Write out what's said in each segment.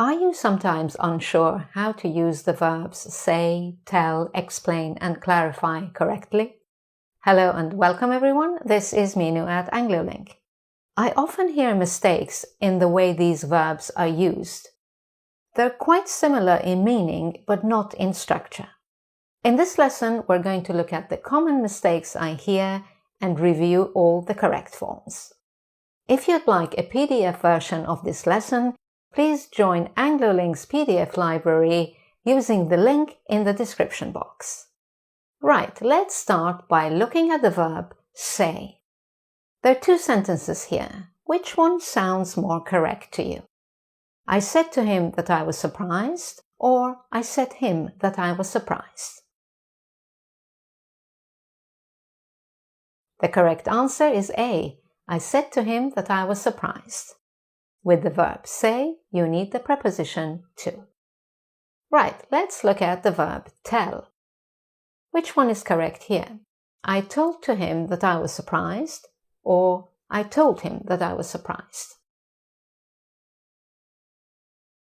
Are you sometimes unsure how to use the verbs say, tell, explain, and clarify correctly? Hello and welcome everyone, this is Minu at AngloLink. I often hear mistakes in the way these verbs are used. They're quite similar in meaning, but not in structure. In this lesson, we're going to look at the common mistakes I hear and review all the correct forms. If you'd like a PDF version of this lesson, please join AngloLink's PDF library using the link in the description box. Right, let's start by looking at the verb say. There are two sentences here. Which one sounds more correct to you? I said to him that I was surprised, or I said him that I was surprised. The correct answer is A. I said to him that I was surprised. With the verb say, you need the preposition to. Right, let's look at the verb tell. Which one is correct here? I told to him that I was surprised, or I told him that I was surprised.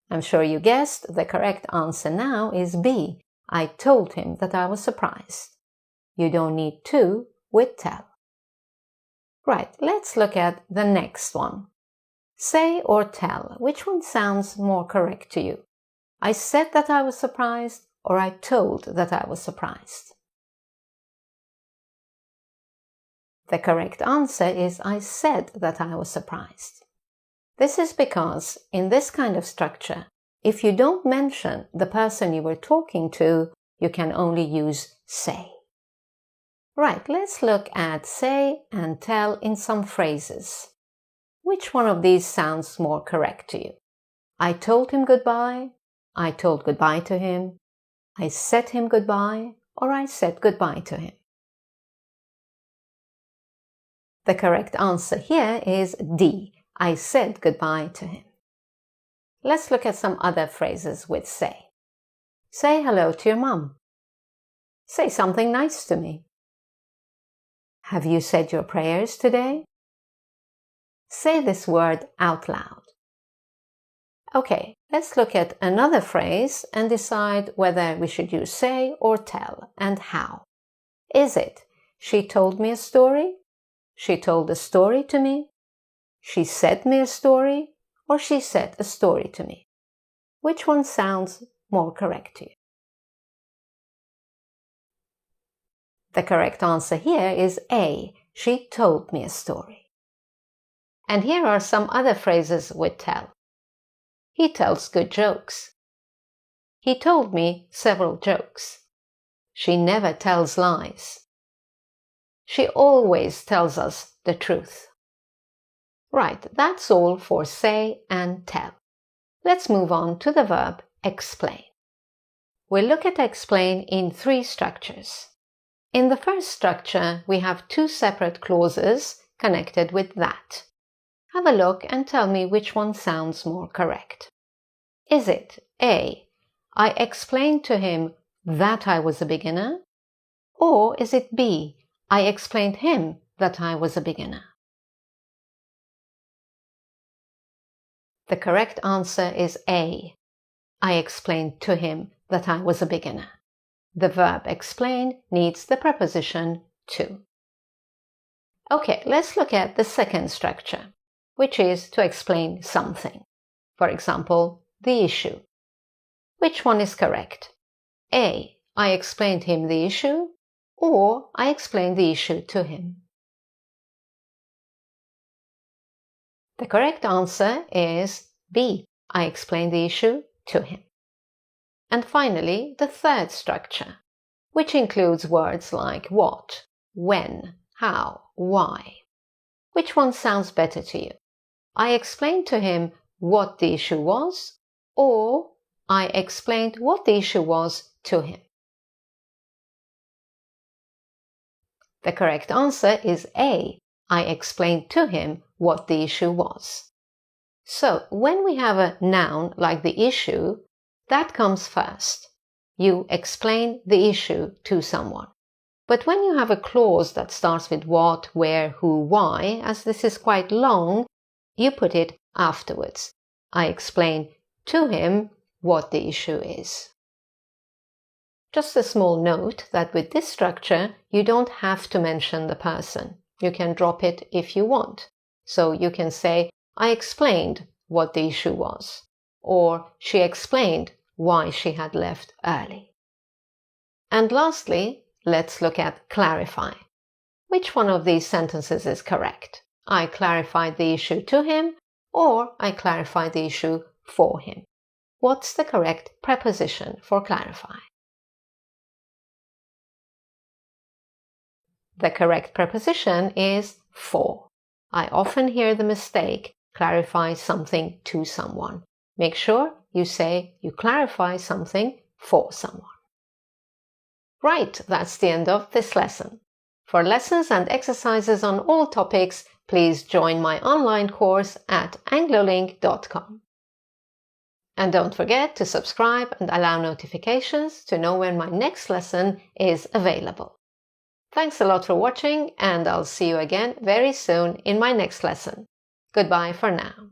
I'm sure you guessed the correct answer now is B. I told him that I was surprised. You don't need to with tell. Right, let's look at the next one. Say or tell, which one sounds more correct to you? I said that I was surprised, or I told that I was surprised. The correct answer is I said that I was surprised. This is because in this kind of structure, if you don't mention the person you were talking to, you can only use say. Right, let's look at say and tell in some phrases. Which one of these sounds more correct to you? I told him goodbye, I told goodbye to him, I said him goodbye, or I said goodbye to him. The correct answer here is D. I said goodbye to him. Let's look at some other phrases with say. Say hello to your mum. Say something nice to me. Have you said your prayers today? Say this word out loud. Okay, let's look at another phrase and decide whether we should use say or tell and how. Is it, she told me a story? She told a story to me? She said me a story? Or she said a story to me? Which one sounds more correct to you? The correct answer here is A. She told me a story. And here are some other phrases with tell. He tells good jokes. He told me several jokes. She never tells lies. She always tells us the truth. Right, that's all for say and tell. Let's move on to the verb explain. We'll look at explain in three structures. In the first structure, we have two separate clauses connected with that. Have a look and tell me which one sounds more correct. Is it A. I explained to him that I was a beginner? Or is it B. I explained him that I was a beginner? The correct answer is A. I explained to him that I was a beginner. The verb explain needs the preposition to. Okay, let's look at the second structure, which is to explain something. For example, the issue. Which one is correct? A. I explained him the issue, or I explained the issue to him. The correct answer is B. I explained the issue to him. And finally, the third structure, which includes words like what, when, how, why. Which one sounds better to you? I explained to him what the issue was, or I explained what the issue was to him. The correct answer is A. I explained to him what the issue was. So, when we have a noun like the issue, that comes first. You explain the issue to someone. But when you have a clause that starts with what, where, who, why, as this is quite long, you put it afterwards. I explain to him what the issue is. Just a small note that with this structure, you don't have to mention the person. You can drop it if you want. So you can say, I explained what the issue was, or she explained why she had left early. And lastly, let's look at clarify. Which one of these sentences is correct? I clarified the issue to him, or I clarified the issue for him. What's the correct preposition for clarify? The correct preposition is for. I often hear the mistake, clarify something to someone. Make sure you say you clarify something for someone. Right, that's the end of this lesson. For lessons and exercises on all topics, please join my online course at anglolink.com. And don't forget to subscribe and allow notifications to know when my next lesson is available. Thanks a lot for watching, and I'll see you again very soon in my next lesson. Goodbye for now.